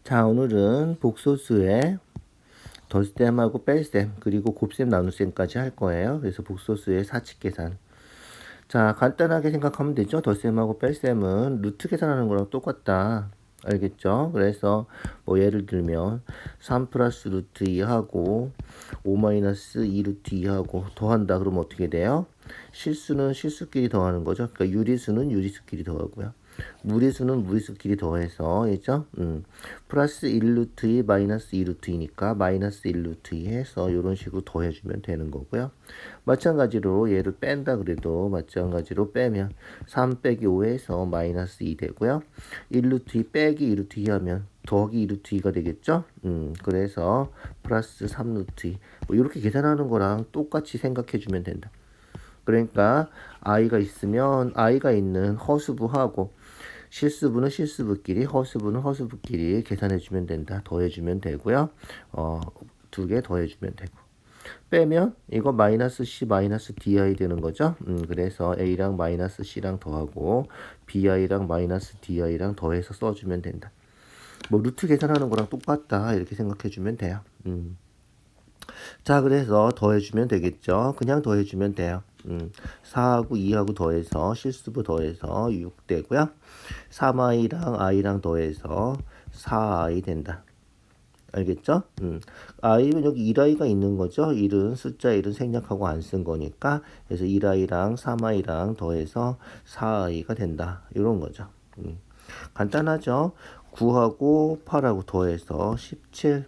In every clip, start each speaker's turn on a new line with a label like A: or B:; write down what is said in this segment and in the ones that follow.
A: 자, 오늘은 복소수의 덧셈하고 뺄셈 그리고 곱셈 나눗셈까지 할 거예요. 그래서 복소수의 사칙 계산. 자, 간단하게 생각하면 되죠. 덧셈하고 뺄셈은 루트 계산하는 거랑 똑같다. 알겠죠? 그래서 뭐 예를 들면 3 플러스 루트 2하고 5 마이너스 2 루트 2하고 더한다. 그러면 어떻게 돼요? 실수는 실수끼리 더하는 거죠. 그러니까 유리수는 유리수끼리 더하고요. 무리수는 무리수끼리 더해서 있죠? 플러스 1 루트 2 마이너스 2 루트 2니까 마이너스 1 루트 2 해서 이런 식으로 더해주면 되는 거고요. 마찬가지로 얘를 뺀다 그래도 마찬가지로 빼면 3 빼기 5에서 마이너스 2 되고요. 1 루트 2 빼기 2 루트 2 하면 더하기 2 루트 2가 되겠죠? 그래서 플러스 3 루트 2 뭐 이렇게 계산하는 거랑 똑같이 생각해 주면 된다. 그러니까 i가 있으면 i가 있는 허수부하고 실수부는 실수부끼리 허수부는 허수부끼리 계산해주면 된다. 더해주면 되고요. 두 개 더해주면 되고. 빼면 이거 마이너스 c 마이너스 di 되는 거죠. 그래서 a랑 마이너스 c랑 더하고 bi랑 마이너스 di랑 더해서 써주면 된다. 뭐 루트 계산하는 거랑 똑같다 이렇게 생각해주면 돼요. 자, 그래서 더해주면 되겠죠. 그냥 더해주면 돼요. 4하고 2하고 더해서 실수부 더해서 6 되고요. 3i랑 i랑 더해서 4i 된다. 알겠죠? i는 여기 1i가 있는 거죠. 1은 숫자 1은 생략하고 안 쓴 거니까 그래서 1i랑 3i랑 더해서 4i가 된다. 이런 거죠. 간단하죠? 9하고 8하고 더해서 17.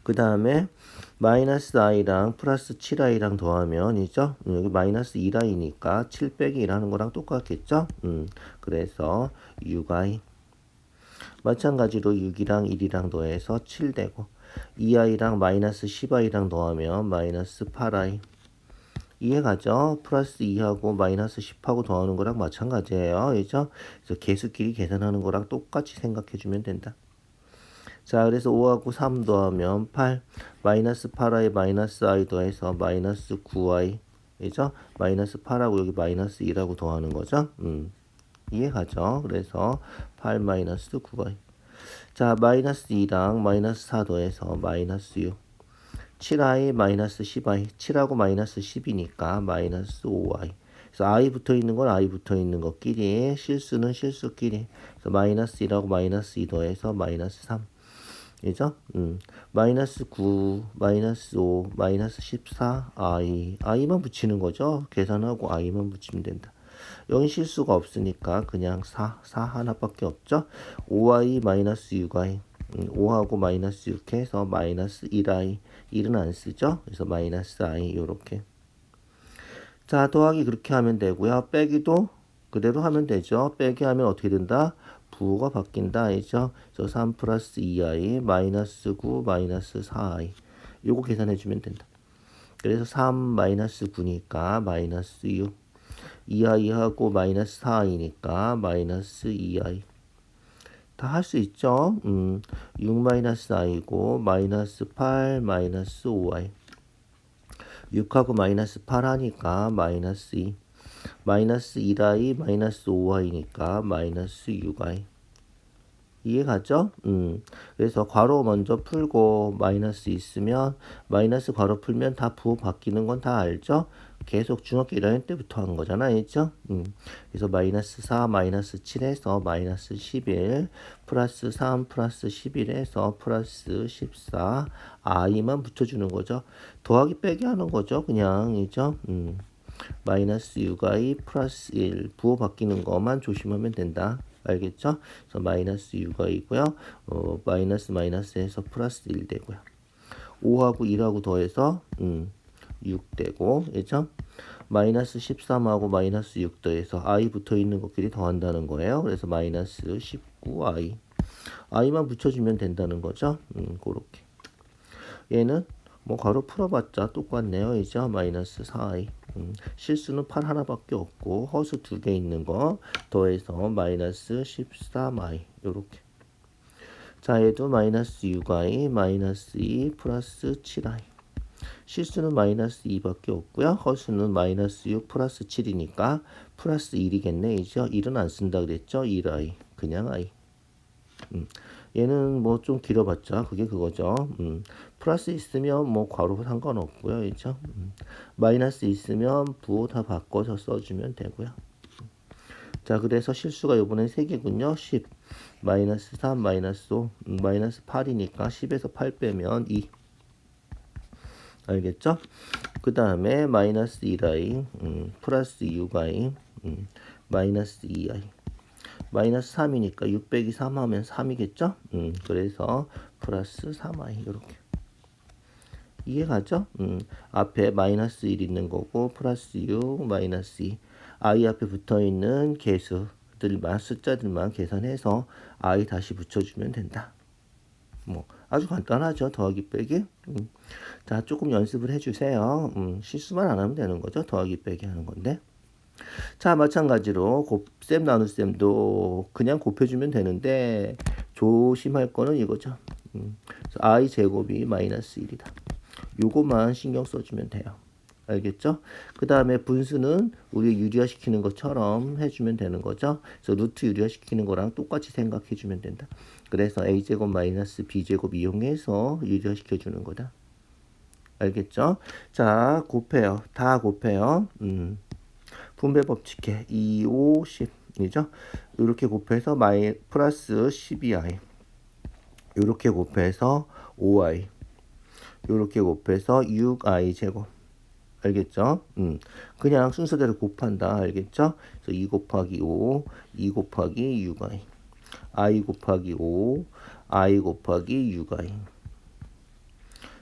A: 그 다음에 마이너스 i랑 플러스 7i랑 더하면 이죠? 여기 마이너스 1i니까 7 빼기 1 하는 거랑 똑같겠죠? 그래서 6i. 마찬가지로 6이랑 1이랑 더해서 7 되고 2i랑 마이너스 10i랑 더하면 마이너스 8i. 이해가죠? 플러스 2하고 마이너스 10하고 더하는 거랑 마찬가지예요. 그죠? 그래서 개수끼리 계산하는 거랑 똑같이 생각해주면 된다. 자, 그래서 5하고 3 더하면 8, 마이너스 8i 마이너스 i 더해서 마이너스 9i. 그죠? 마이너스 8하고 여기 마이너스 1하고 더하는 거죠? 이해가죠? 그래서 8 마이너스 9i. 자, 마이너스 2랑 마이너스 4 더해서 마이너스 6. 7i 마이너스 10i. 7하고 마이너스 10이니까 마이너스 5i. 그래서 i 붙어 있는 건 i 붙어 있는 것끼리, 실수는 실수끼리. 그래서 마이너스 1하고 마이너스 2 더해서 마이너스 3. 그죠? 마이너스 9, 마이너스 5, 마이너스 14, i만 붙이는 거죠. 계산하고 i만 붙이면 된다. 여기 실수가 없으니까 그냥 4 하나밖에 없죠. 5i 마이너스 6i. 5하고 마이너스 6 해서 마이너스 1i. 1은 안 쓰죠. 그래서 마이너스 i 요렇게. 자, 더하기 그렇게 하면 되고요. 빼기도 그대로 하면 되죠. 빼기 하면 어떻게 된다? 부호가 바뀐다. 알죠? 그래서 3 플러스 2i 마이너스 9 마이너스 4i. 요거 계산해주면 된다. 그래서 3 마이너스 9니까 마이너스 6. 2i하고 마이너스 4i니까 마이너스 2i. 다 할 수 있죠? 6 마이너스 i고 마이너스 8 마이너스 5i. 6하고 마이너스 8 하니까 마이너스 2. 마이너스 1i 마이너스 5i니까 마이너스 6i. 이해가죠? 그래서 괄호 먼저 풀고 마이너스 있으면 마이너스 괄호 풀면 다 부호 바뀌는 건 다 알죠? 계속 중학교 1학년 때부터 한 거잖아. 알죠? 그래서 마이너스 4 마이너스 7에서 마이너스 11 플러스 3 플러스 11에서 플러스 14 i만 붙여주는 거죠. 더하기 빼기 하는 거죠. 그냥 이죠? 마이너스 6i 플러스 1 부호 바뀌는 것만 조심하면 된다. 알겠죠? 그래서 마이너스 6i고요. 마이너스 마이너스에서 플러스 1 되고요. 5하고 1하고 더해서 6 되고, 그죠? 마이너스 13하고 마이너스 6 더해서 i 붙어 있는 것끼리 더한다는 거예요. 그래서 마이너스 19i. i만 붙여주면 된다는 거죠. 그렇게. 얘는 뭐 괄호 풀어봤자 똑같네요. 이죠? 마이너스 4i. 실수는 8 하나밖에 없고 허수 2개 있는 거 더해서 마이너스 13i. 요렇게. 자, 얘도 마이너스 6i 마이너스 2 플러스 7i. 실수는 마이너스 2밖에 없고요. 허수는 마이너스 6 플러스 7이니까 플러스 1이겠네. 이죠? 1은 안 쓴다 그랬죠? 1i. 그냥 i. 얘는 뭐 좀 길어봤자 그게 그거죠. 플러스 있으면 뭐 괄호 상관없고요. 그렇죠? 마이너스 있으면 부호 다 바꿔서 써주면 되고요. 자, 그래서 실수가 요번엔 3개군요. 10, 마이너스 3, 마이너스 5, 마이너스 8이니까 10에서 8 빼면 2. 알겠죠? 그 다음에 마이너스 1i, 플러스 6i, 마이너스 2i. 마이너스 3이니까 6 빼기 3 하면 3이겠죠? 그래서 플러스 3i 이렇게. 이해가죠? 앞에 마이너스 1 있는 거고 플러스 6, 마이너스 2. i 앞에 붙어있는 개수들만 숫자들만 계산해서 i 다시 붙여주면 된다. 뭐 아주 간단하죠. 더하기 빼기. 자, 조금 연습을 해주세요. 실수만 안 하면 되는 거죠. 더하기 빼기 하는 건데. 자, 마찬가지로 곱셈 나눗셈도 그냥 곱해주면 되는데 조심할 거는 이거죠. i 제곱이 마이너스 1이다. 요거만 신경 써주면 돼요. 알겠죠? 그 다음에 분수는 우리 유리화시키는 것처럼 해주면 되는 거죠. 그래서 루트 유리화시키는 거랑 똑같이 생각해주면 된다. 그래서 a제곱 마이너스 b제곱 이용해서 유리화시켜주는 거다. 알겠죠? 자, 곱해요. 다 곱해요. 분배 법칙해. 2, 5, 10이죠? 이렇게 곱해서 플러스 12i. 이렇게 곱해서 5i. 이렇게 곱해서 6i 제곱. 알겠죠? 그냥 순서대로 곱한다. 알겠죠? 그래서 2 곱하기 5, 2 곱하기 6i. i 곱하기 5, i 곱하기 6i.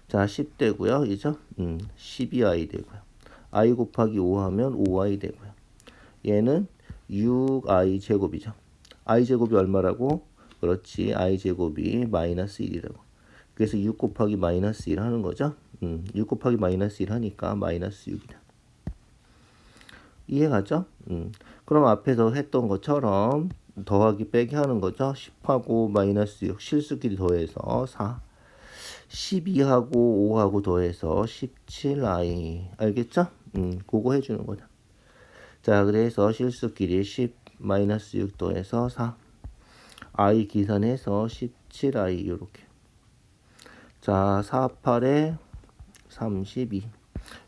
A: 자, 10 되고요. 그죠? 12i 되고요. i 곱하기 5 하면 5i 되고요. 얘는 6i 제곱이죠. i 제곱이 얼마라고? 그렇지. i 제곱이 마이너스 1이라고. 그래서 6 곱하기 마이너스 1 하는 거죠. 6 곱하기 마이너스 1 하니까 마이너스 6이다. 이해가죠? 그럼 앞에서 했던 것처럼 더하기 빼기 하는 거죠. 10하고 마이너스 6 실수끼리 더해서 4. 12하고 5하고 더해서 17i. 알겠죠? 그거 해주는 거다. 자, 그래서 실수끼리 10 마이너스 6 더해서 4. i 계산해서 17i 이렇게. 자, 4, 8에 32.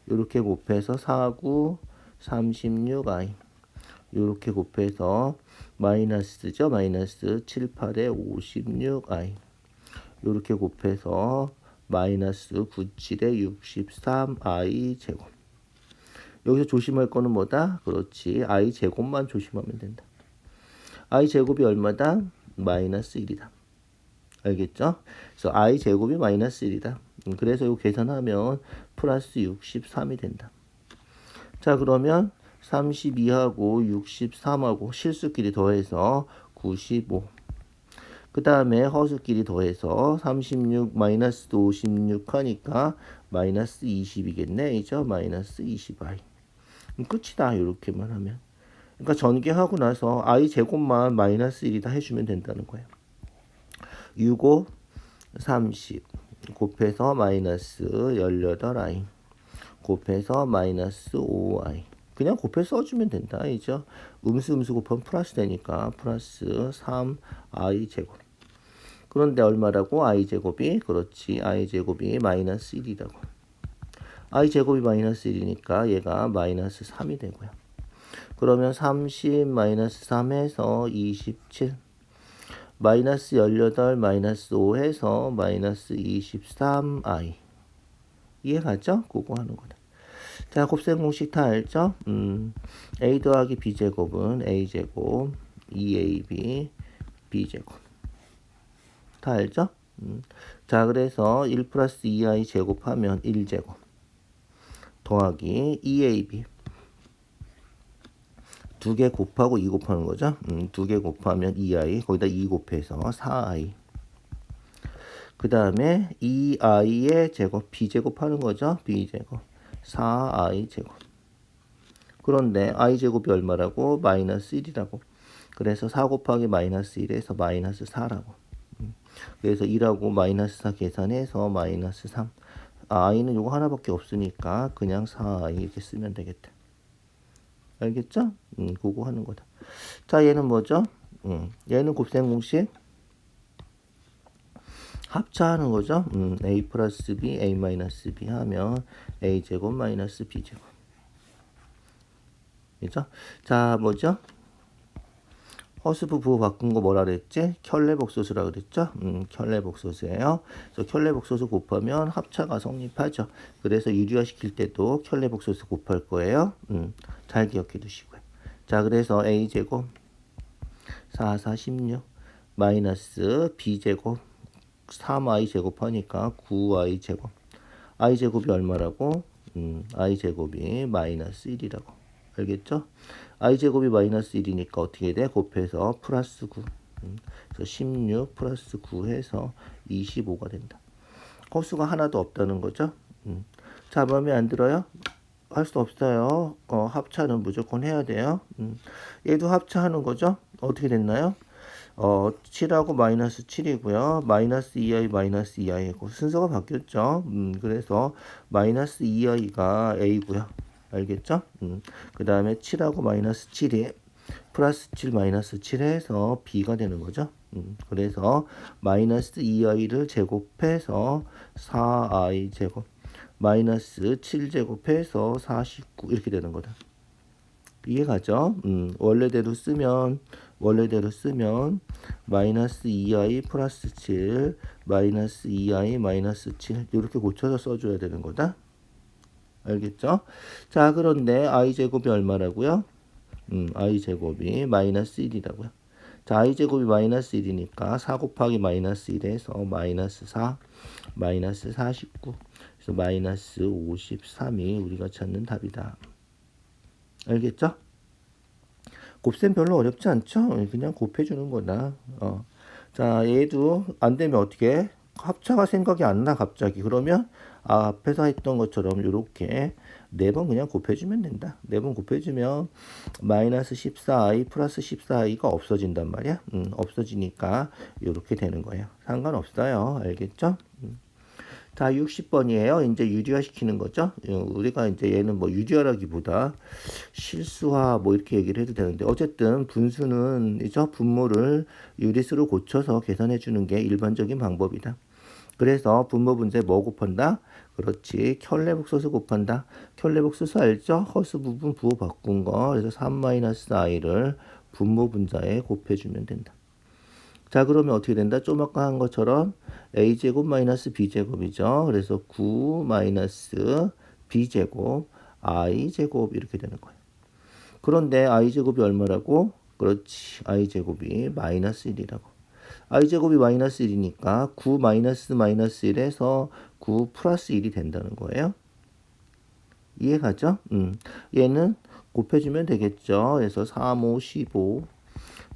A: 이렇게 곱해서 4, 9, 36i. 이렇게 곱해서 마이너스죠. 마이너스 7, 8에 56i. 이렇게 곱해서 마이너스 9, 7에 63i 제곱. 여기서 조심할 거는 뭐다? 그렇지. i 제곱만 조심하면 된다. i 제곱이 얼마다? 마이너스 1이다. 알겠죠? 그래서 i 제곱이 마이너스 1이다. 그래서 이거 계산하면 플러스 63이 된다. 자, 그러면 32하고 63하고 실수끼리 더해서 95. 그 다음에 허수끼리 더해서 36 마이너스 56 하니까 마이너스 20이겠네. 이죠? 마이너스 20i. 끝이다. 이렇게만 하면. 그러니까 전개하고 나서 i 제곱만 마이너스 1이다 해주면 된다는 거예요. 6, 5, 30 곱해서 마이너스 18i 곱해서 마이너스 5i. 그냥 곱해서 써주면 된다. 이죠? 음수 곱하면 플러스 되니까 플러스 3i 제곱. 그런데 얼마라고? i 제곱이? 그렇지. i 제곱이 마이너스 1이라고. i 제곱이 마이너스 1이니까 얘가 마이너스 3이 되고요. 그러면 30 마이너스 3 해서 27. 마이너스 18 마이너스 5 해서 마이너스 23i. 이해가죠? 그거 하는 거다. 자, 곱셈 공식 다 알죠? a 더하기 b 제곱은 a 제곱 2ab b 제곱. 다 알죠? 자, 그래서 1 플러스 2i 제곱하면 1제곱 더하기 2ab. 2개 곱하고 2 곱하는 거죠. 2개 곱하면 2i, 거기다 2 곱해서 4i. 그 다음에 2i의 제곱, b제곱 하는 거죠. b제곱, 4i 제곱. 그런데 i 제곱이 얼마라고? 마이너스 1이라고. 그래서 4 곱하기 마이너스 1에서 마이너스 4라고. 그래서 2라고 마이너스 4 계산해서 마이너스 3. i는 요거 하나밖에 없으니까 그냥 4i 이렇게 쓰면 되겠다. 알겠죠? 그거 하는 거다. 자, 얘는 뭐죠? 얘는 곱셈 공식 합차하는 거죠. a 플러스 b, a 마이너스 b 하면 a 제곱 마이너스 b 제곱. 그죠? 자, 뭐죠? 허스부 부호 바꾼 거 뭐라 그랬지? 켤레복소수라 그랬죠? 켤레복소수예요. 그래서 켤레복소수 곱하면 합차가 성립하죠. 그래서 유리화 시킬 때도 켤레복소수 곱할 거예요. 잘 기억해 두시고요. 자, 그래서 a 제곱 4, 4, 16 마이너스 b 제곱 3i 제곱 하니까 9i 제곱. i 제곱이 얼마라고? i 제곱이 마이너스 1이라고. 알겠죠? i제곱이 마이너스 1이니까 어떻게 돼? 곱해서 플러스 9. 그래서 16 플러스 9 해서 25가 된다. 허수가 하나도 없다는 거죠. 자, 마음에 안 들어요? 할 수 없어요. 합차는 무조건 해야 돼요. 얘도 합차하는 거죠. 어떻게 됐나요? 7하고 마이너스 7이고요. 마이너스 2i 마이너스 2i고 순서가 바뀌었죠. 그래서 마이너스 2i가 a고요. 알겠죠? 그 다음에 7하고 마이너스 7이 플러스 7 마이너스 7 해서 b가 되는 거죠. 그래서 마이너스 2i를 제곱해서 4i 제곱 마이너스 7 제곱해서 49 이렇게 되는 거다. 이해가죠? 원래대로 쓰면 마이너스 2i 플러스 7 마이너스 2i 마이너스 7 이렇게 고쳐서 써줘야 되는 거다. 알겠죠? 자, 그런데 i제곱이 얼마라고요? i제곱이 마이너스 1이라고요. 자, i제곱이 마이너스 1이니까 4 곱하기 마이너스 1에서 마이너스 4 마이너스 49 그래서 마이너스 53이 우리가 찾는 답이다. 알겠죠? 곱셈 별로 어렵지 않죠? 그냥 곱해주는 거다. 자, 얘도 안 되면 어떻게? 합차가 생각이 안 나 갑자기. 그러면 앞에서 했던 것처럼 이렇게 4번 그냥 곱해주면 된다. 4번 곱해주면 마이너스 14i 플러스 14i가 없어진단 말이야. 없어지니까 이렇게 되는 거예요. 상관없어요. 알겠죠? 자, 60번이에요. 이제 유리화 시키는 거죠. 우리가 이제 얘는 뭐 유리화라기보다 실수화 뭐 이렇게 얘기를 해도 되는데 어쨌든 분수는 이죠. 분모를 유리수로 고쳐서 계산해 주는 게 일반적인 방법이다. 그래서 분모 분자에 뭐 곱한다? 그렇지. 켤레복소수 곱한다. 켤레복소수 알죠? 허수 부분 부호 바꾼 거. 그래서 3-i를 분모 분자에 곱해주면 된다. 자, 그러면 어떻게 된다? 좀 아까 한 것처럼 a제곱 마이너스 b제곱이죠. 그래서 9 마이너스 b제곱 i제곱 이렇게 되는 거예요. 그런데 i제곱이 얼마라고? 그렇지. i제곱이 마이너스 1이라고. i제곱이 마이너스 1이니까 9 마이너스 마이너스 1에서 9 플러스 1이 된다는 거예요. 이해가죠? 얘는 곱해주면 되겠죠. 그래서 3, 5, 15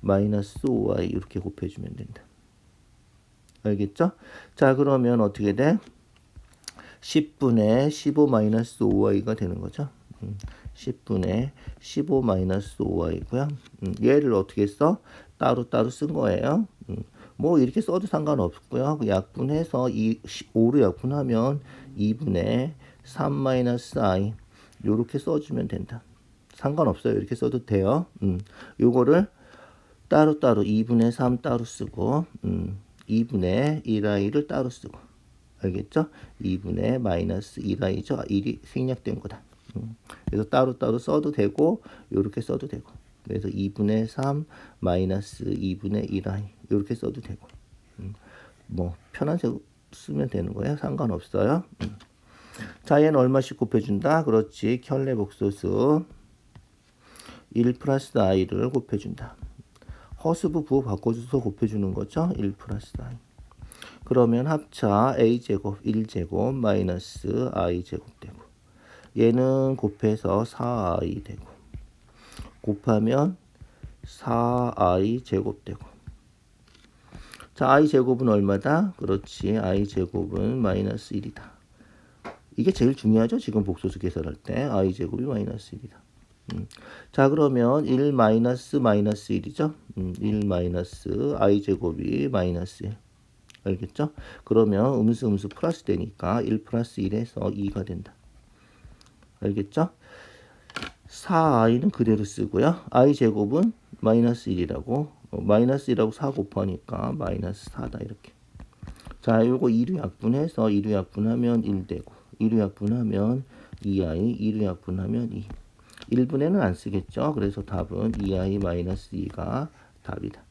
A: 마이너스 5i 이렇게 곱해주면 된다. 알겠죠? 자, 그러면 어떻게 돼? 10분의 15 마이너스 5i가 되는 거죠. 10분의 15 마이너스 5i고요. 얘를 어떻게 써? 따로따로 쓴 거예요. 뭐 이렇게 써도 상관없고요. 약분해서 5로 약분하면 2분의 3 마이너스 i 이렇게 써주면 된다. 상관없어요. 이렇게 써도 돼요. 요거를 따로따로 2분의 3 따로 쓰고 2분의 1i를 따로 쓰고 알겠죠? 2분의 마이너스 1i죠. 1이 생략된 거다. 그래서 따로따로 써도 되고 이렇게 써도 되고 그래서 2분의 3 마이너스 2분의 1i 이렇게 써도 되고 뭐 편한 식으로 쓰면 되는 거예요. 상관없어요. 자, 얘는 얼마씩 곱해준다? 그렇지. 켤레복소수 1 플러스 i를 곱해준다. 허수부 부호 바꿔줘서 곱해주는 거죠. 1 플러스 i. 그러면 합차 a제곱 1제곱 마이너스 i제곱 되고 얘는 곱해서 4i 되고 곱하면 4i 제곱 되고 자, i 제곱은 얼마다? 그렇지. i 제곱은 마이너스 1이다. 이게 제일 중요하죠. 지금 복소수 계산할 때 i 제곱이 마이너스 1이다. 자, 그러면 1 마이너스 마이너스 1이죠. 1 마이너스 i 제곱이 마이너스 1. 알겠죠? 그러면 음수 플러스 되니까 1 플러스 1에서 2가 된다. 알겠죠? 4i는 그대로 쓰고요. i 제곱은 마이너스 1이라고 마이너스 1하고 4 곱하니까 마이너스 4다 이렇게. 자, 요거 2류 약분해서 2류 약분하면 1 되고 2류 약분하면 2i, 2류 약분하면 2. 1분에는 안 쓰겠죠. 그래서 답은 2i-2가 답이다.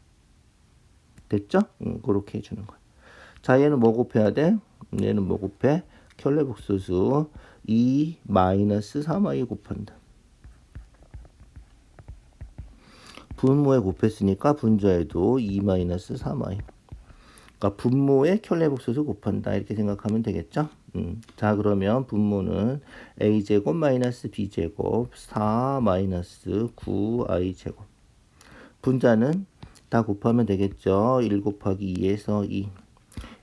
A: 됐죠? 그렇게 해주는 거야. 자, 얘는 뭐 곱해야 돼? 얘는 뭐 곱해? 켤레복소수 2-3i 곱한다. 분모에 곱했으니까 분자에도 2-3i. 그러니까 분모에 켤레복소수 곱한다. 이렇게 생각하면 되겠죠? 자, 그러면 분모는 a제곱 마이너스 b제곱 4 마이너스 9i제곱. 분자는 다 곱하면 되겠죠? 1 곱하기 2에서 2.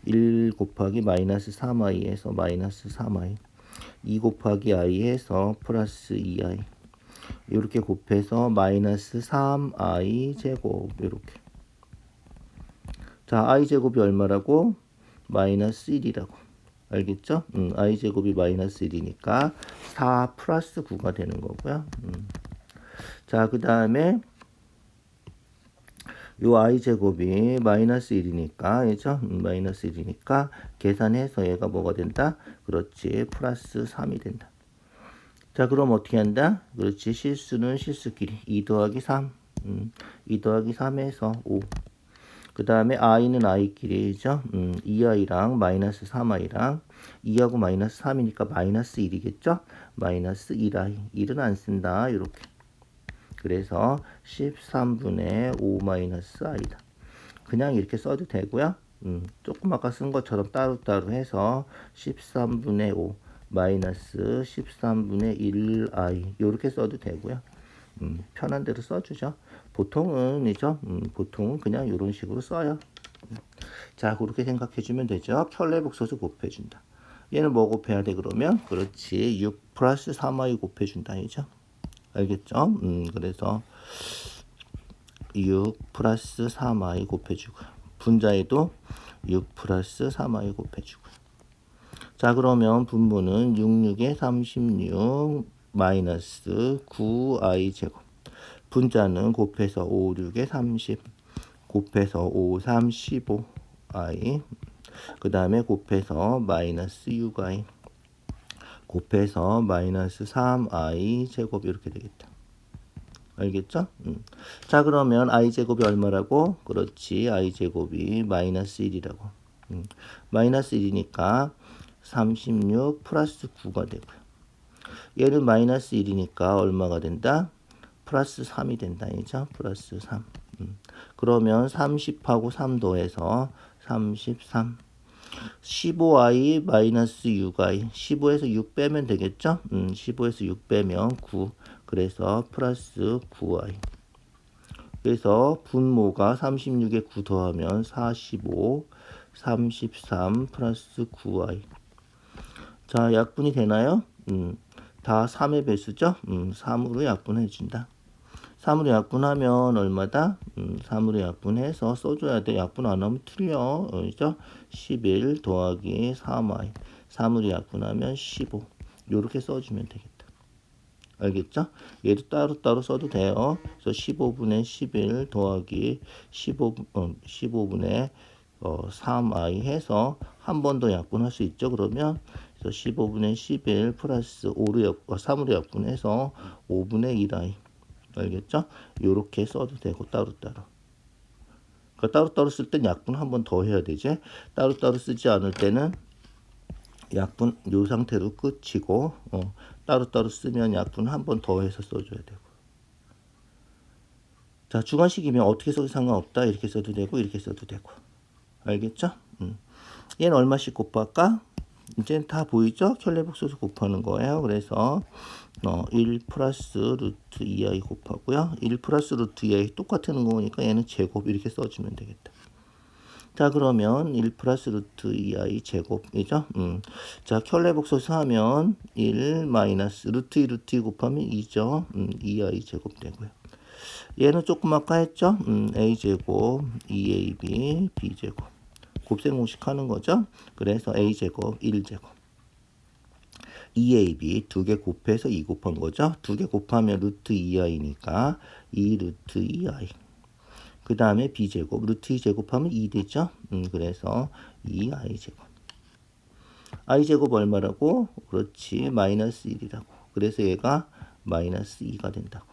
A: 1 곱하기 마이너스 3i에서 마이너스 3i. 2 곱하기 i에서 플러스 2i. 이렇게 곱해서 마이너스 3i 제곱. 이렇게. 자, i 제곱이 얼마라고? 마이너스 1이라고. 알겠죠? i 제곱이 마이너스 1이니까 4 플러스 9가 되는 거고요. 자, 그 다음에 요 i 제곱이 마이너스 1이니까, 그죠? 마이너스 1이니까 계산해서 얘가 뭐가 된다? 그렇지, 플러스 3이 된다. 자, 그럼 어떻게 한다? 그렇지, 실수는 실수끼리 2 더하기 3, 2 더하기 3에서 5. 그 다음에 i는 i끼리죠. 2i랑 마이너스 3i랑 2하고 마이너스 3이니까 마이너스 1이겠죠. 마이너스 1i. 1은 안 쓴다. 이렇게. 그래서 13분의 5 마이너스 i다. 그냥 이렇게 써도 되고요. 조금 아까 쓴 것처럼 따로따로 해서 13분의 5 마이너스 13분의 1i 이렇게 써도 되고요. 편한 대로 써주죠. 보통은이죠. 보통은 그냥 이런 식으로 써요. 자, 그렇게 생각해주면 되죠. 켤레복소수 곱해준다. 얘는 뭐 곱해야 돼 그러면? 그렇지, 6 플러스 3i 곱해준다 이죠. 알겠죠? 그래서 6 플러스 3i 곱해주고 분자에도 6 플러스 3i 곱해주고. 자, 그러면 분모는 6, 6에 36 마이너스 9i 제곱. 분자는 곱해서 5, 6에 30 곱해서 5, 3, 15i. 그 다음에 곱해서 마이너스 6i 곱해서 마이너스 3i 제곱 이렇게 되겠다. 알겠죠? 자, 그러면 i 제곱이 얼마라고? 그렇지, i 제곱이 마이너스 1이라고. 마이너스 1이니까 36 플러스 9가 되고요. 얘는 마이너스 1이니까 얼마가 된다? 플러스 3이 된다. 이죠? 플러스 3. 그러면 30하고 3 더해서 33. 15i 마이너스 6i. 15에서 6 빼면 되겠죠? 15에서 6 빼면 9. 그래서 플러스 9i. 그래서 분모가 36에 9 더하면 45, 33 플러스 9i. 자, 약분이 되나요? 다 3의 배수죠? 3으로 약분해준다. 3으로 약분하면 얼마다? 3으로 약분해서 써줘야 돼. 약분 안 하면 틀려. 그죠? 11 더하기 3i. 3으로 약분하면 15. 요렇게 써주면 되겠다. 알겠죠? 얘도 따로따로 써도 돼요. 그래서 15분의 11 더하기 15분의 3i 해서 한 번 더 약분할 수 있죠. 그러면 그래서 15분의 11 플러스 3으로 약분해서 5분의 1i. 알겠죠? 요렇게 써도 되고 따로따로. 그러니까 따로따로 쓸 땐 약분 한 번 더 해야 되지. 따로따로 쓰지 않을 때는 약분 요 상태로 끝이고 따로따로 쓰면 약분 한 번 더 해서 써줘야 되고. 자, 주관식이면 어떻게 써도 상관없다. 이렇게 써도 되고 이렇게 써도 되고. 알겠죠? 얘는 얼마씩 곱할까? 이제 다 보이죠? 켤레복소수 곱하는 거예요. 그래서 1 플러스 루트 2i 곱하고요. 1 플러스 루트 2i 똑같은 거니까 얘는 제곱 이렇게 써주면 되겠다. 자, 그러면 1 플러스 루트 2i 제곱이죠. 자, 켤레복소수 하면 1 마이너스 루트 2 루트 2 곱하면 2죠. 2i 제곱 되고요. 얘는 조금 아까 했죠. a 제곱 2ab b 제곱. 곱셈 공식 하는 거죠. 그래서 a 제곱 1 제곱. 2ab 두 개 곱해서 2 곱한 거죠. 두 개 곱하면 루트 2i니까 2 루트 2i. 그 다음에 b제곱, 루트 2 제곱하면 2 되죠. 그래서 2i제곱. i제곱 얼마라고? 그렇지, 마이너스 1이라고. 그래서 얘가 마이너스 2가 된다고.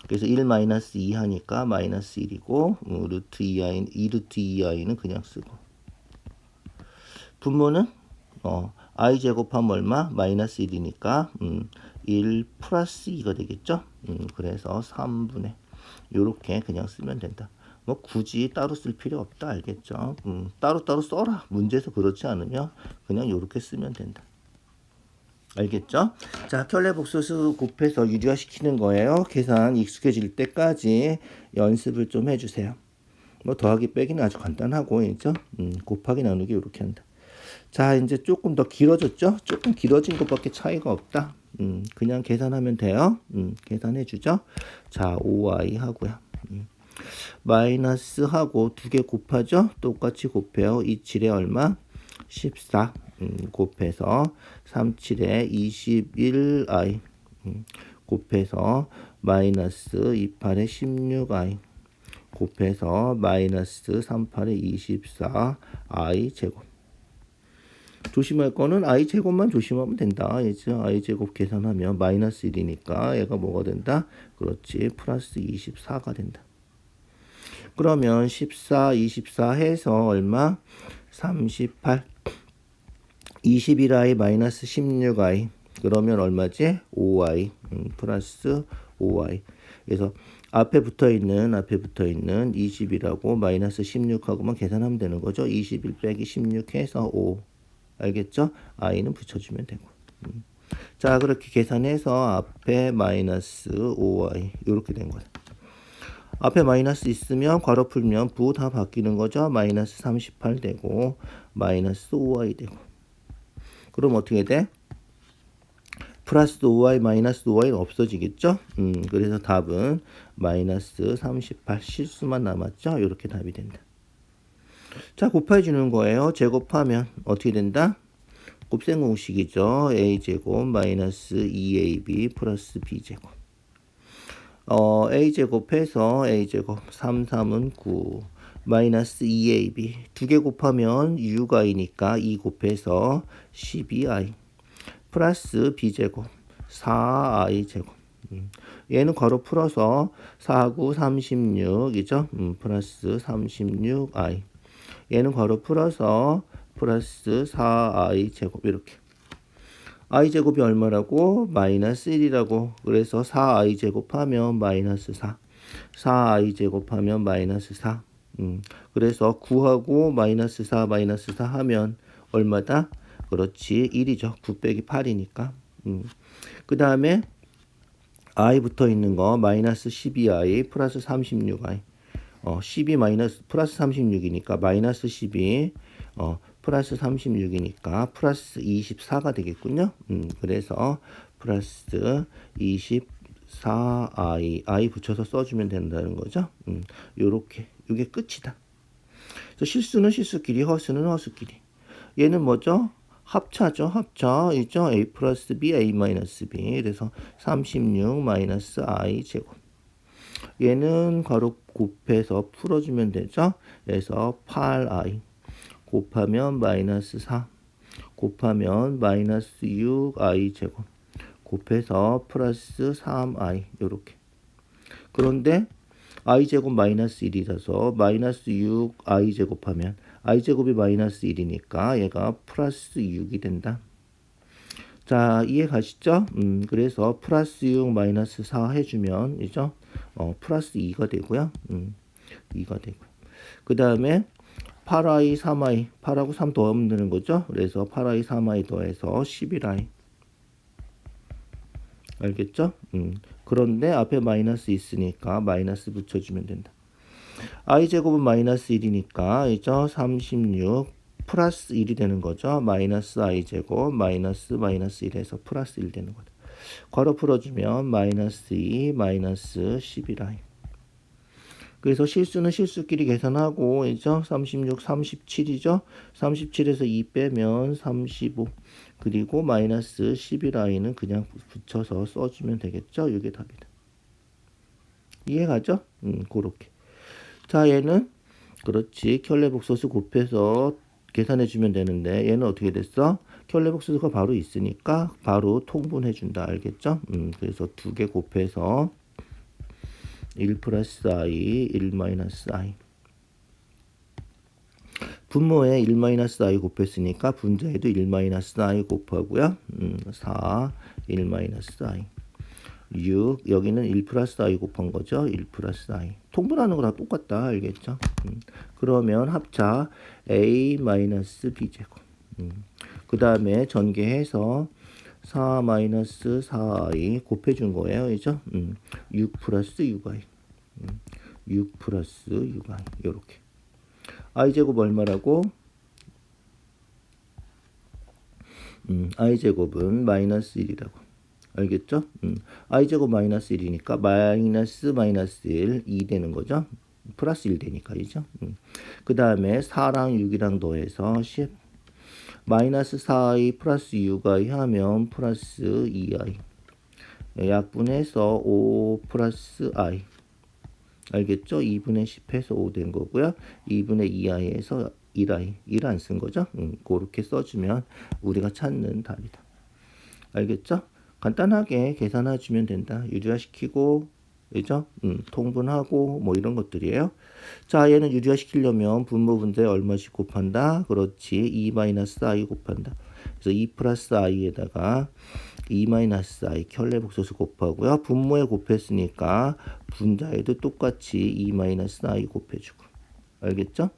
A: 그래서 1 마이너스 2 하니까 마이너스 1이고, 루트 2i, 2루트 2i는 그냥 쓰고. 분모는, i 제곱하면 얼마? 마이너스 1이니까, 1 플러스 2가 되겠죠? 그래서 3분의. 요렇게 그냥 쓰면 된다. 뭐 굳이 따로 쓸 필요 없다. 알겠죠? 따로따로 써라. 문제에서 그렇지 않으면 그냥 요렇게 쓰면 된다. 알겠죠? 자, 켤레 복소수 곱해서 유리화시키는 거예요. 계산 익숙해질 때까지 연습을 좀 해주세요. 뭐 더하기 빼기는 아주 간단하고, 있죠? 곱하기 나누기 이렇게 한다. 자, 이제 조금 더 길어졌죠? 조금 길어진 것밖에 차이가 없다. 그냥 계산하면 돼요. 계산해주죠. 자, 5i 하고요. 마이너스 하고 두 개 곱하죠? 똑같이 곱해요. 2, 7에 얼마? 14. 곱해서 3, 7에 21i. 곱해서 마이너스 2, 8에 16i. 곱해서 마이너스 3, 8에 24i 제곱. 조심할 거는 i 제곱만 조심하면 된다. 이제 i 제곱 계산하면 마이너스 1이니까 얘가 뭐가 된다? 그렇지, 플러스 24가 된다. 그러면 14, 24 해서 얼마? 38. 21i 마이너스 16i. 그러면 얼마지? 5i. 플러스 5i. 그래서 앞에 붙어 있는 20이라고 마이너스 16하고만 계산하면 되는 거죠. 21 빼기 16 해서 5. 알겠죠? i는 붙여주면 되고. 자, 그렇게 계산해서 앞에 마이너스 5i 이렇게 된 거예요. 앞에 마이너스 있으면 괄호 풀면 부 다 바뀌는 거죠. 마이너스 38 되고 마이너스 5i 되고. 그럼 어떻게 돼? 플러스 5i 마이너스 5i는 없어지겠죠. 그래서 답은 마이너스 38 실수만 남았죠. 이렇게 답이 된다. 자, 곱해 주는 거예요. 제곱하면 어떻게 된다? 곱셈 공식이죠. a제곱 마이너스 2ab 플러스 b제곱. a제곱해서 a제곱 3, 3은 9 마이너스 2ab 두 개 곱하면 6i니까 2 곱해서 12i 플러스 b제곱 4i 제곱. 얘는 괄호 풀어서 4, 9, 36이죠. 플러스 36i. 얘는 괄호 풀어서 플러스 4i 제곱. 이렇게 i 제곱이 얼마라고? 마이너스 1이라고. 그래서 4i 제곱하면 마이너스 4. 4i 제곱하면 마이너스 4. 그래서 9하고 마이너스 4 마이너스 4 하면 얼마다? 그렇지, 1이죠. 9 빼기 8이니까. 그 다음에 i 붙어 있는 거 마이너스 12i 플러스 36i. 12 마이너스 플러스 36이니까 마이너스 12 플러스 36이니까 플러스 24가 되겠군요. 그래서 플러스 24i 붙여서 써주면 된다는 거죠. 요렇게 이게 끝이다. 그래서 실수는 실수끼리, 허수는 허수끼리. 얘는 뭐죠? 합차죠. 합차 있죠. a 플러스 b, a 마이너스 b. 그래서 36 마이너스 i 제곱. 얘는 괄호 곱해서 풀어주면 되죠. 그래서 8i 곱하면 마이너스 4 곱하면 마이너스 6i 제곱 곱해서 플러스 3i 요렇게. 그런데 i 제곱 마이너스 1이라서 마이너스 6i 제곱하면 i 제곱이 마이너스 1이니까 얘가 플러스 6이 된다. 자, 이해 가시죠? 그래서 플러스 6 마이너스 4 해주면 이죠? 플러스 2가 되고요. 2가 되고요. 그 다음에 8i, 3i, 8하고 3 더하면 되는 거죠? 그래서 8i, 3i 더해서 11i. 알겠죠? 그런데 앞에 마이너스 있으니까 마이너스 붙여주면 된다. i 제곱은 마이너스 1이니까 이죠? 36 플러스 1이 되는 거죠. 마이너스 i 제곱 마이너스 1에서 플러스 1 되는 거다. 괄호 풀어주면 마이너스 2 마이너스 11i. 그래서 실수는 실수끼리 계산하고 이죠. 36, 37이죠. 37에서 2 빼면 35. 그리고 마이너스 11i는 그냥 붙여서 써주면 되겠죠. 이게 답이다. 이해가죠? 그렇게. 자, 얘는 그렇지. 켤레복소수 곱해서 계산해 주면 되는데 얘는 어떻게 됐어? 켤레복소수가 바로 있으니까 바로 통분해 준다. 알겠죠? 그래서 두 개 곱해서 1 플러스 i, 1 마이너스 i. 분모에 1 마이너스 i 곱했으니까 분자에도 1 마이너스 i 곱하고요. 4, 1 마이너스 i. 6, 여기는 1 플러스 i 곱한 거죠. 1 플러스 i. 통분하는 거랑 똑같다. 알겠죠? 그러면 합차 a 마이너스 b제곱. 그 다음에 전개해서 4 마이너스 4i 곱해준 거예요. 그죠? 6 플러스 6i. 6 플러스 6i. 요렇게. i제곱 얼마라고? i제곱은 마이너스 1이라고. 알겠죠? i제곱 마이너스 1이니까 마이너스 1, 2 되는 거죠? 플러스 1 되니까, 그죠? 그 다음에 4랑 6이랑 더해서 10. 마이너스 4i 플러스 6i 하면 플러스 2i. 약분해서 5 플러스 i. 알겠죠? 2분의 10 해서 5 된 거고요. 2분의 2i에서 1i. 1 안 쓴 거죠? 그렇게 써주면 우리가 찾는 답이다. 알겠죠? 간단하게 계산해 주면 된다. 유리화시키고, 그죠? 통분하고, 뭐 이런 것들이에요. 자, 얘는 유리화시키려면 분모 분자에 얼마씩 곱한다? 그렇지. 2-i 곱한다. 그래서 2 플러스 i에다가 2-i 켤레복소수 곱하고요. 분모에 곱했으니까 분자에도 똑같이 2-i 곱해주고. 알겠죠?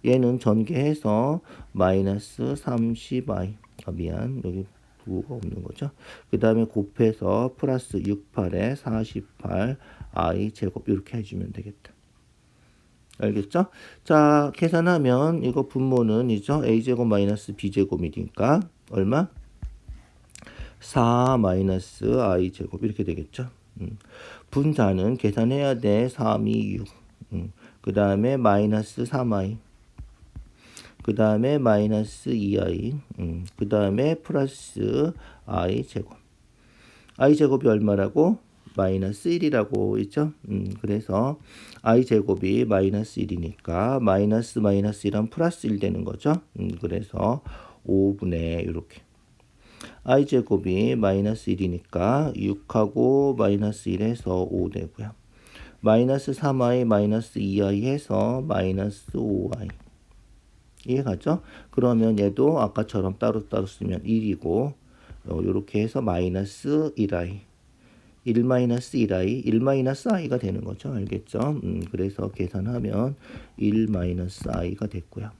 A: 얘는 전개해서 마이너스 30i. 미안. 여기 부호가 없는 거죠. 그 다음에 곱해서 플러스 6, 8에 48 i 제곱 이렇게 해주면 되겠다. 알겠죠? 자, 계산하면 이거 분모는 이죠. a제곱 마이너스 b제곱이니까 얼마? 4 마이너스 i 제곱 이렇게 되겠죠. 분자는 계산해야 돼. 3, 2, 6. 그 다음에 마이너스 3i. 그 다음에 마이너스 2i. 그 다음에 플러스 i 제곱. i 제곱이 얼마라고? 마이너스 1이라고 있죠. 그래서 i 제곱이 마이너스 1이니까 마이너스 1은 플러스 1 되는 거죠. 그래서 5분의 이렇게. i 제곱이 마이너스 1이니까 6하고 마이너스 1해서 5 되고요. 마이너스 3i 마이너스 2i 해서 마이너스 5i. 이해가죠? 그러면 얘도 아까처럼 따로따로 쓰면 1이고 이렇게 해서 마이너스 1i. 1 마이너스 1i, 1 마이너스 i가 되는 거죠. 알겠죠? 그래서 계산하면 1 마이너스 i가 됐고요.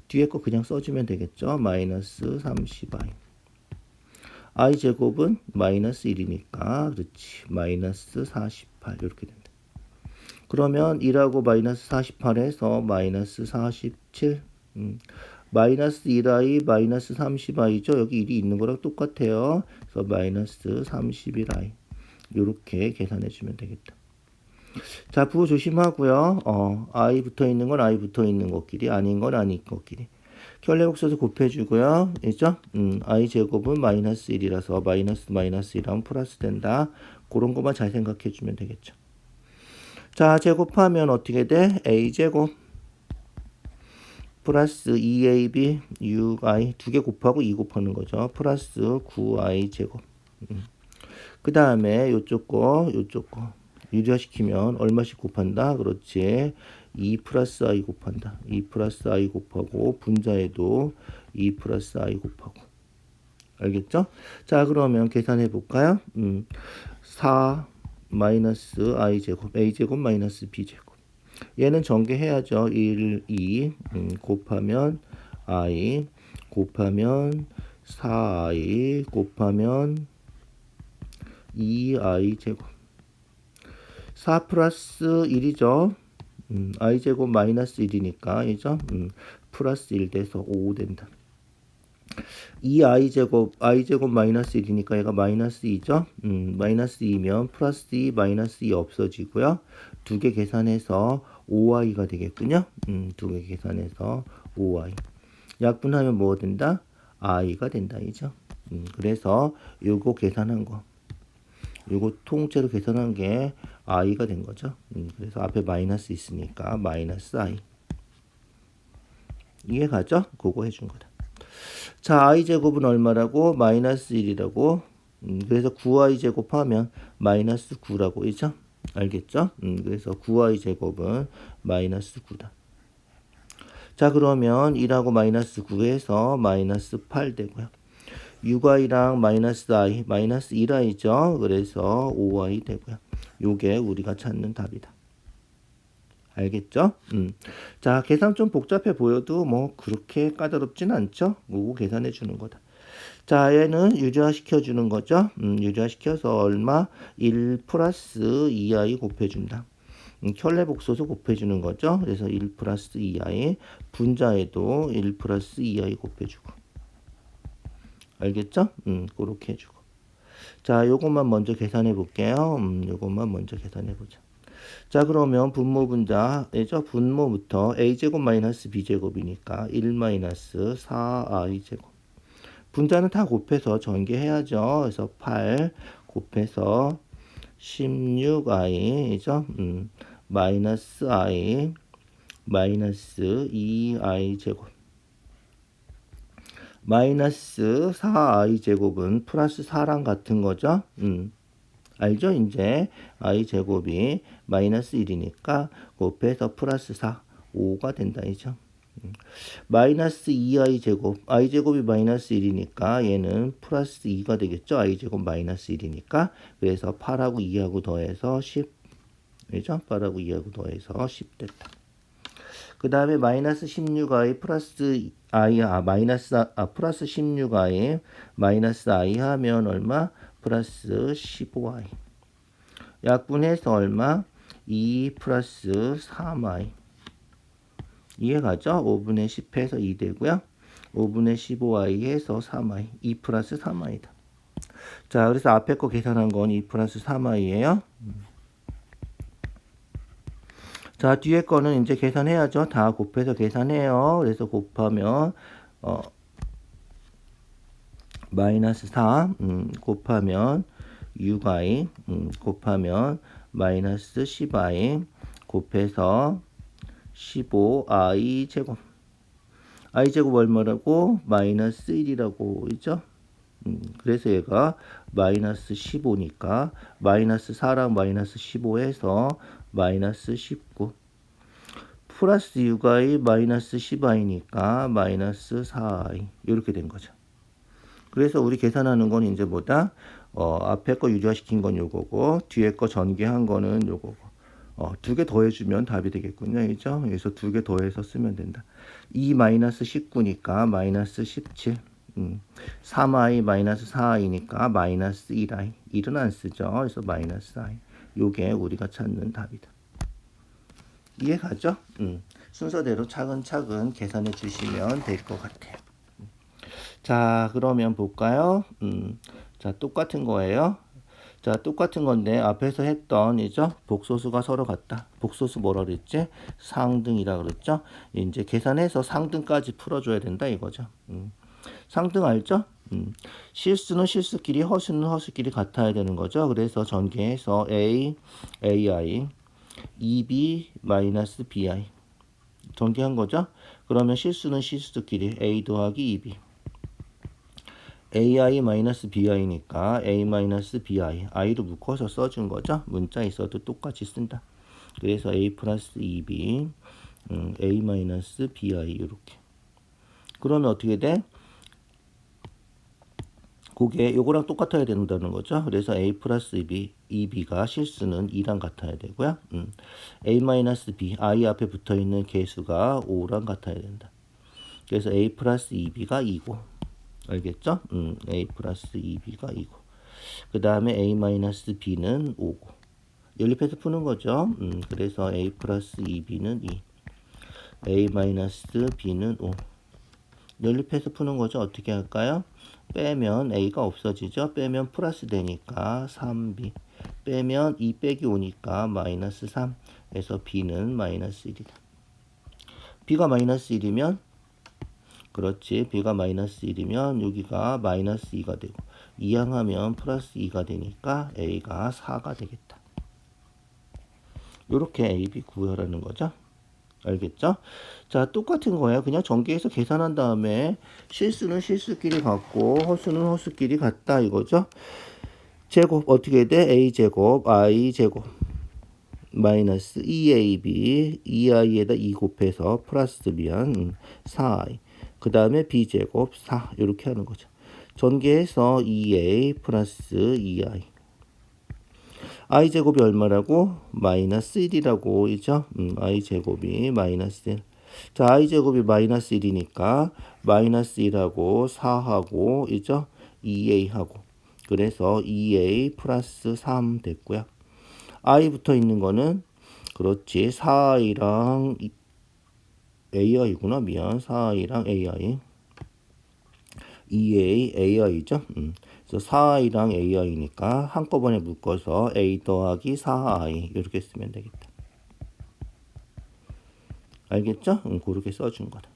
A: 뒤에 거 그냥 써주면 되겠죠. 마이너스 30i. i 제곱은 마이너스 1이니까 그렇지. 마이너스 48 이렇게 된다. 그러면 1하고 마이너스 48해서 마이너스 47. 마이너스 1i 마이너스 30i죠. 여기 1이 있는 거랑 똑같아요. 그래서 마이너스 31i. 이렇게 계산해 주면 되겠다. 자, 부호 조심하고요. i 붙어 있는 건 i 붙어 있는 것끼리, 아닌 건 아닌 것끼리. 켤레복소수 곱해주고요. 있죠? i 제곱은 마이너스 1이라서 마이너스 1하면 플러스 된다. 그런 것만 잘 생각해 주면 되겠죠. 자, 제곱하면 어떻게 돼? a 제곱 플러스 2ab 6i 두 개 곱하고 2 곱하는 거죠. 플러스 9i 제곱. 그 다음에 요쪽 거 유리화시키면 얼마씩 곱한다? 그렇지. 2 플러스 i 곱한다. 2 플러스 i 곱하고 분자에도 2 플러스 i 곱하고. 알겠죠? 자, 그러면 계산해 볼까요? 4 마이너스 i 제곱, a 제곱 마이너스 b 제곱. 얘는 전개해야죠. 1, 2 곱하면 i 곱하면 4i 곱하면 2i 제곱. 4 플러스 1이죠. i 제곱 마이너스 1이니까 이죠. 플러스 1 돼서 5 된다. 2i 제곱 마이너스 1이니까 얘가 마이너스 2죠. 마이너스 2면 플러스 2 마이너스 2 없어지고요. 두 개 계산해서 5i가 되겠군요. 두 개 계산해서 5i. 약분하면 뭐가 된다? i가 된다. 이죠. 그래서 요거 계산한 거. 요거 통째로 계산한 게 i가 된 거죠. 그래서 앞에 마이너스 있으니까 마이너스 i. 이해가죠? 그거 해준 거다. 자, i 제곱은 얼마라고? 마이너스 1이라고. 그래서 9i 제곱하면 마이너스 9라고 있죠? 알겠죠? 그래서 9i 제곱은 마이너스 9다. 자, 그러면 1하고 마이너스 9에서 마이너스 8 되고요. 6i랑 마이너스 i, 마이너스 1i죠. 그래서 5i 되고요. 요게 우리가 찾는 답이다. 알겠죠? 자, 계산 좀 복잡해 보여도 뭐 그렇게 까다롭진 않죠? 요거 계산해 주는 거다. 자, 얘는 유리화 시켜주는 거죠. 유리화 시켜서 얼마? 1 플러스 2i 곱해준다. 켤레 복소수 곱해주는 거죠. 그래서 1 플러스 2i, 분자에도 1 플러스 2i 곱해주고. 알겠죠? 그렇게 해주고. 자, 요것만 먼저 계산해 볼게요. 요것만 먼저 계산해 보자. 자, 그러면 분모 분자죠. 분모부터 a제곱 마이너스 b제곱이니까 1 마이너스 4i제곱. 분자는 다 곱해서 전개해야죠. 그래서 8 곱해서 16i죠. 마이너스 i 마이너스 2i 제곱. 마이너스 4i 제곱은 플러스 4랑 같은 거죠. 알죠? 이제 i 제곱이 마이너스 1이니까 곱해서 플러스 4, 5가 된다 이죠. 마이너스 2i 제곱, i 제곱이 마이너스 1이니까 얘는 플러스 2가 되겠죠. i 제곱 마이너스 1이니까. 그래서 8하고 2하고 더해서 10. 그죠? 8하고 2하고 더해서 10 됐다. 그 다음에 마이너스 16i 플러스 i, 플러스 16i 마이너스 i 하면 얼마? 플러스 15i. 약분해서 얼마? 2 플러스 3i. 이해가죠? 5분의 10해서 2 되고요. 5분의 15i 해서 3i. 2 플러스 3i다. 자, 그래서 앞에 거 계산한 건 2 플러스 3i예요. 자, 뒤에 거는 이제 계산해야죠. 다 곱해서 계산해요. 그래서 곱하면 마이너스 4 곱하면 6i 곱하면 마이너스 10i 곱해서 15i 제곱. i 제곱 얼마라고? 마이너스 1이라고 있죠? 그래서 얘가 마이너스 15니까 마이너스 4랑 마이너스 15 해서 마이너스 19 플러스 6i 마이너스 10i니까 마이너스 4i 이렇게 된 거죠. 그래서 우리 계산하는 건 이제 뭐다? 앞에 거 유리화시킨 건 요거고 뒤에 거 전개한 거는 요거고 두 개 더해주면 답이 되겠군요. 그죠? 그래서 두 개 더해서 쓰면 된다. 2 마이너스 19니까 마이너스 17 3i 마이너스 4i니까 마이너스 1i. 1은 안 쓰죠. 그래서 마이너스 i. 요게 우리가 찾는 답이다. 이해가죠? 순서대로 차근차근 계산해 주시면 될 것 같아요. 자, 그러면 볼까요? 자, 똑같은 거예요. 자, 똑같은 건데 앞에서 했던 이죠? 복소수가 서로 같다. 복소수 뭐라 그랬지? 상등이라 그랬죠? 이제 계산해서 상등까지 풀어줘야 된다 이거죠. 상등 알죠? 실수는 실수끼리, 허수는 허수끼리 같아야 되는 거죠. 그래서 전개해서 a, ai, 2b 마이너스 bi 전개한 거죠. 그러면 실수는 실수끼리 a 더하기 2b ai 마이너스 bi니까 a 마이너스 bi i로 묶어서 써준 거죠. 문자 있어도 똑같이 쓴다. 그래서 a 플러스 2b a 마이너스 bi 이렇게. 그러면 어떻게 돼? 그게 요거랑 똑같아야 된다는 거죠. 그래서 a 플러스 2b가 실수는 2랑 같아야 되고요. a 마이너스 b i 앞에 붙어 있는 개수가 5랑 같아야 된다. 그래서 a 플러스 2b가 2고 알겠죠? a 플러스 2b가 2고 그 다음에 a 마이너스 b는 5고 연립해서 푸는 거죠. 그래서 a 플러스 2b는 2 a 마이너스 b는 5 연립해서 푸는 거죠. 어떻게 할까요? 빼면 a가 없어지죠. 빼면 플러스 되니까 3b 빼면 2 빼기 5니까 마이너스 3 해서 b는 마이너스 1이다. b가 마이너스 1이면 그렇지. b가 마이너스 1이면 여기가 마이너스 2가 되고 이항하면 플러스 2가 되니까 a가 4가 되겠다. 요렇게 AB 구하라는 거죠. 알겠죠? 자, 똑같은 거예요. 그냥 전개해서 계산한 다음에 실수는 실수끼리 같고 허수는 허수끼리 같다 이거죠. 제곱 어떻게 돼? A제곱 I제곱 마이너스 2AB 2i에다 2 곱해서 플러스 비한 4i 그 다음에 B제곱 4 이렇게 하는 거죠. 전개해서 2a 플러스 2i i제곱이 얼마라고? 마이너스 1이라고 이죠? i제곱이 마이너스 1. 자, i제곱이 마이너스 1이니까 마이너스 1하고 4하고 이죠? 2a하고 그래서 2a 플러스 3 됐고요. i 붙어 있는 거는 그렇지 4i랑 ai구나 미안 4i랑 ai 2a ai죠. 그래서 4i랑 ai니까 한꺼번에 묶어서 a 더하기 4i 이렇게 쓰면 되겠다. 알겠죠? 그렇게 써준 거다.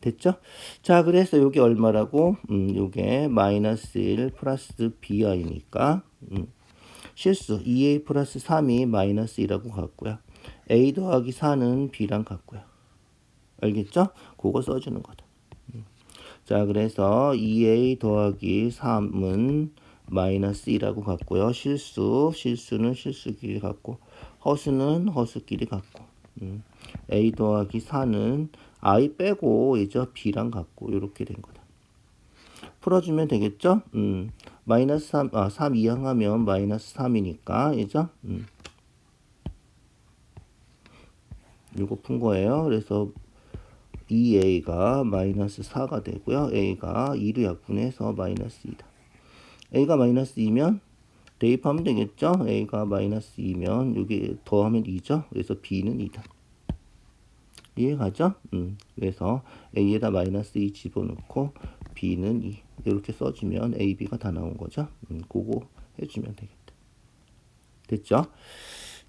A: 됐죠? 자, 그래서 요게 얼마라고? 요게 마이너스 1 플러스 bi니까 실수 2a 플러스 3이 마이너스 2라고 같고요. a 더하기 4는 b랑 같고요. 알겠죠? 그거 써주는 거다. 자, 그래서 2a 더하기 3은 마이너스 2라고 같고요. 실수는 실수끼리 같고 허수는 허수끼리 같고 a 더하기 4는 i 빼고 이죠 b랑 같고 이렇게 된 거다. 풀어주면 되겠죠? 마이너스 3 이항하면 마이너스 3이니까 이죠? 이거 푼 거예요. 그래서 2a가 마이너스 4가 되고요. a가 2로 약분해서 마이너스 2다. a가 마이너스 2면 대입하면 되겠죠? a가 마이너스 2면 여기 더하면 2죠? 그래서 b는 2다. 이해가죠? 그래서 a에다 마이너스 2 집어넣고 b는 2 이렇게 써주면 a, b가 다 나온 거죠? 그거 해주면 되겠다. 됐죠?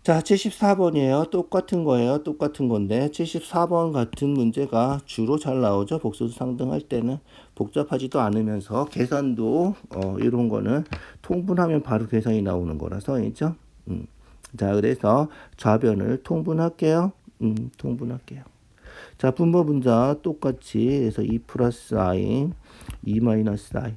A: 자, 74번이에요. 똑같은 거예요. 똑같은 건데 74번 같은 문제가 주로 잘 나오죠. 복소수 상등할 때는 복잡하지도 않으면서 계산도 이런 거는 통분하면 바로 계산이 나오는 거라서 있죠. 자, 그래서 좌변을 통분할게요. 통분할게요. 자, 분모 분자 똑같이 해서 2 플러스 i 2 마이너스 i.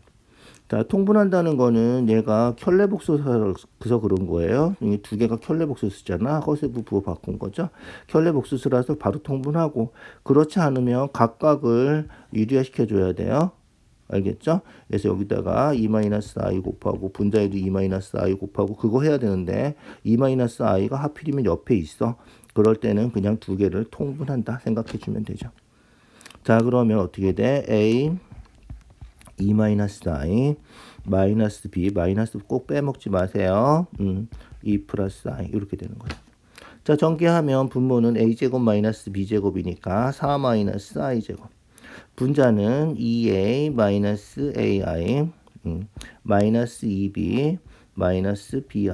A: 자, 통분한다는 거는 얘가 켤레복수라서 그런 거예요. 이 두 개가 켤레복수수잖아. 허세부 부호 바꾼 거죠. 켤레복수수라서 바로 통분하고 그렇지 않으면 각각을 유리화시켜줘야 돼요. 알겠죠? 그래서 여기다가 2-i 곱하고 분자에도 2-i 곱하고 그거 해야 되는데 2-i가 하필이면 옆에 있어. 그럴 때는 그냥 두 개를 통분한다 생각해주면 되죠. 자, 그러면 어떻게 돼? a 2-i 마이너스 b 마이너스 꼭 빼먹지 마세요. 2 플러스 i 이렇게 되는 거예요. 자, 전개하면 분모는 a제곱 마이너스 b제곱이니까 4 마이너스 i제곱. 분자는 2a 마이너스 ai 마이너스 2b 마이너스 bi.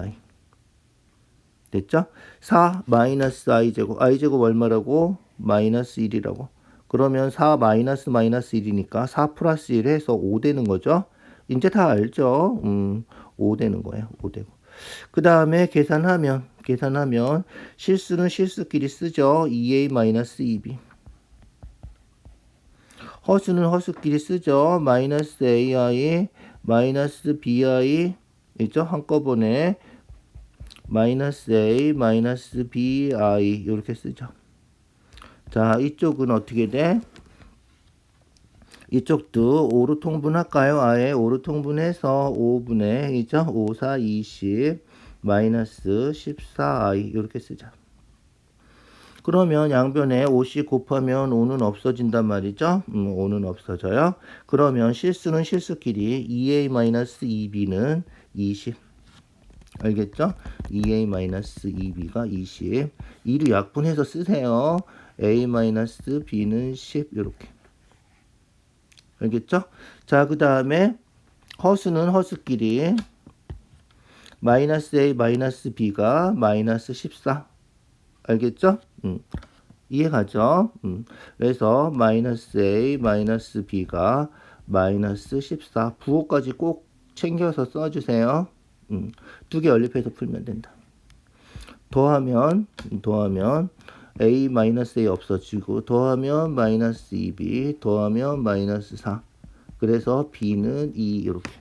A: 됐죠? 4 마이너스 i제곱. i제곱 얼마라고? 마이너스 1이라고. 그러면 4 마이너스 1이니까 4 플러스 1 해서 5 되는 거죠. 이제 다 알죠? 5 되는 거예요. 5 되고. 그 다음에 계산하면 실수는 실수끼리 쓰죠. 2a 마이너스 2b. 허수는 허수끼리 쓰죠. 마이너스 ai 마이너스 bi 있죠? 한꺼번에 마이너스 a 마이너스 bi 이렇게 쓰죠. 자, 이쪽은 어떻게 돼? 이쪽도 5로 통분할까요? 아예 5로 통분해서 5분의 이죠? 5, 4, 20 마이너스 14i 이렇게 쓰자. 그러면 양변에 5씩 곱하면 5는 없어진단 말이죠. 5는 없어져요. 그러면 실수는 실수끼리 2a-2b는 20. 알겠죠? 2a-2b가 20. 2로 약분해서 쓰세요. a-b는 10 이렇게. 알겠죠? 자, 그 다음에 허수는 허수끼리 마이너스 a 마이너스 b가 마이너스 14. 알겠죠? 이해가죠? 그래서 마이너스 a 마이너스 b가 마이너스 14. 부호까지 꼭 챙겨서 써주세요. 두 개 연립해서 풀면 된다. 더하면 a-a 없어지고 더하면 마이너스 2b 더하면 마이너스 4. 그래서 b는 2 이렇게.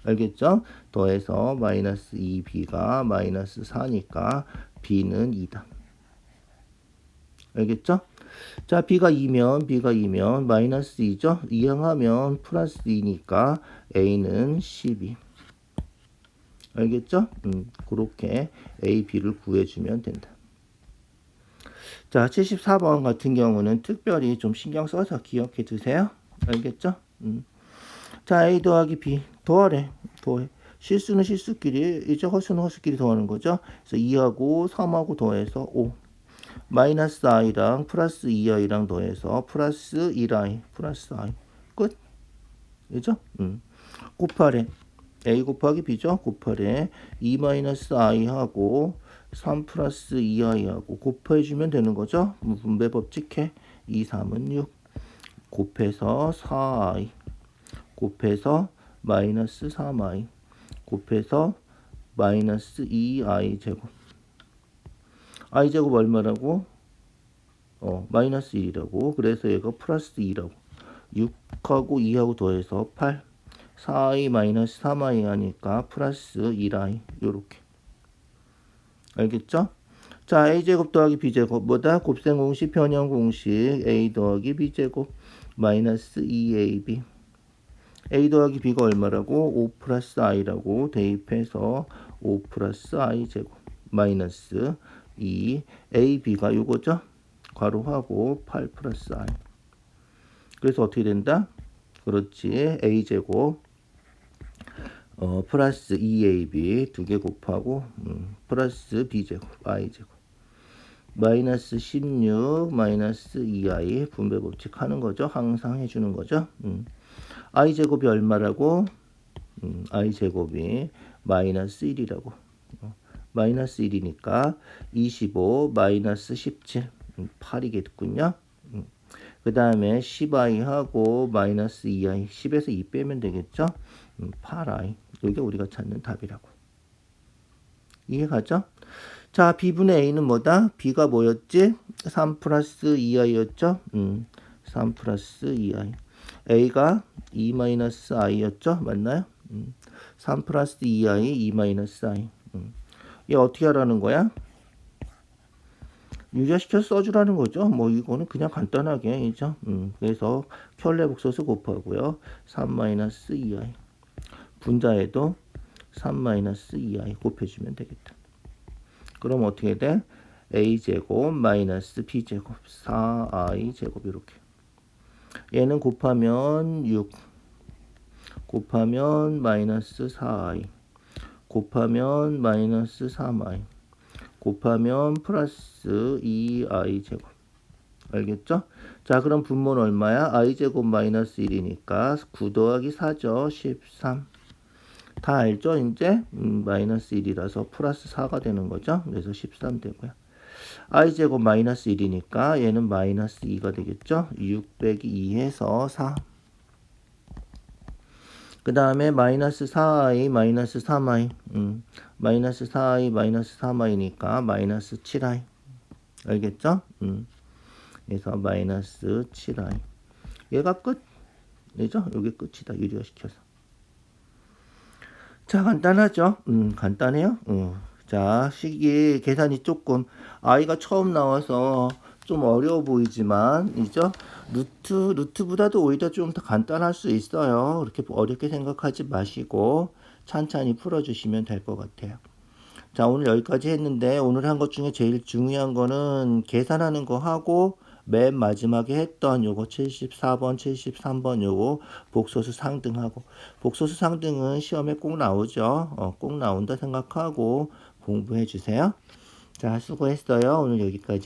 A: 알겠죠? 더해서 마이너스 2b가 마이너스 4니까 b는 2다. 알겠죠? 자, b가 2면 마이너스 2죠? 이항하면 플러스 2니까 a는 12. 알겠죠? 그렇게 a, b를 구해주면 된다. 자, 74번 같은 경우는 특별히 좀 신경 써서 기억해 두세요. 알겠죠? 자, a 더하기 b 더하래. 더해. 실수는 실수끼리, 이제 허수는 허수끼리 더하는 거죠. 그래서 2하고 3하고 더해서 5. 마이너스 i랑 플러스 2i랑 더해서 플러스 1i 플러스 i. 끝. 그죠? 곱하래. a 곱하기 b죠? 곱하래. 2 마이너스 i하고 3 플러스 2i하고 곱해주면 되는 거죠? 분배 법칙해. 2, 3은 6. 곱해서 4i. 곱해서 마이너스 3i. 곱해서 마이너스 2i 제곱. i 제곱 얼마라고? 마이너스 1이라고. 그래서 얘가 플러스 2라고. 6하고 2하고 더해서 8. 4i 마이너스 3i 하니까 플러스 1i. 요렇게. 알겠죠? 자, a제곱 더하기 b제곱 뭐다? 곱셈 공식, 변형 공식. a 더하기 b제곱 마이너스 2ab. a 더하기 b가 얼마라고? 5 플러스 i라고 대입해서 5 플러스 i 제곱 마이너스 2 a, b가 요거죠? 괄호하고 8 플러스 i. 그래서 어떻게 된다? 그렇지. a 제곱 플러스 2ab 두 개 곱하고 플러스 b제곱 i제곱 마이너스 16 마이너스 2i 분배 법칙 하는 거죠. 항상 해주는 거죠. i제곱이 얼마라고? i제곱이 마이너스 1이라고. 마이너스 1이니까 25 마이너스 17 8이겠군요. 그 다음에 10i하고 마이너스 2i 10에서 2 빼면 되겠죠. 8i 이게 우리가 찾는 답이라고. 이해가죠? 자, b분의 a는 뭐다? b가 뭐였지? 3 플러스 2i였죠? 3 플러스 2i. a가 2 마이너스 i였죠? 맞나요? 3 플러스 2i 2 마이너스 i. 얘 어떻게 하라는 거야? 유자시켜서 써주라는 거죠. 뭐 이거는 그냥 간단하게 이죠. 그래서 켤레 복소수 곱하고요. 3 마이너스 2i. 분자에도 3 마이너스 2i 곱해주면 되겠다. 그럼 어떻게 돼? a제곱 마이너스 b제곱 4i 제곱 이렇게. 얘는 곱하면 6 곱하면 마이너스 4i 곱하면 마이너스 3i 곱하면 플러스 2i 제곱. 알겠죠? 자, 그럼 분모는 얼마야? i 제곱 마이너스 1이니까 9 더하기 4죠. 13. 다 알죠? 이제 마이너스 1이라서 플러스 4가 되는 거죠. 그래서 13 되고요. i 제곱 마이너스 1이니까 얘는 마이너스 2가 되겠죠. 6 빼기 2 해서 4. 그 다음에 마이너스 4i 마이너스 3i 마이너스 4i 마이너스 3i니까 마이너스 7i. 알겠죠? 그래서 마이너스 7i. 얘가 끝. 그죠? 여기 끝이다. 유리화시켜서. 자, 간단하죠? 간단해요. 자, 식이 계산이 조금 i가 처음 나와서 좀 어려워 보이지만 이죠? 루트보다도 오히려 좀 더 간단할 수 있어요. 그렇게 어렵게 생각하지 마시고 찬찬히 풀어주시면 될 것 같아요. 자, 오늘 여기까지 했는데 오늘 한 것 중에 제일 중요한 거는 계산하는 거 하고 맨 마지막에 했던 요거 74번, 73번 요거 복소수 상등하고. 복소수 상등은 시험에 꼭 나오죠. 꼭 나온다 생각하고 공부해 주세요. 자, 수고했어요. 오늘 여기까지.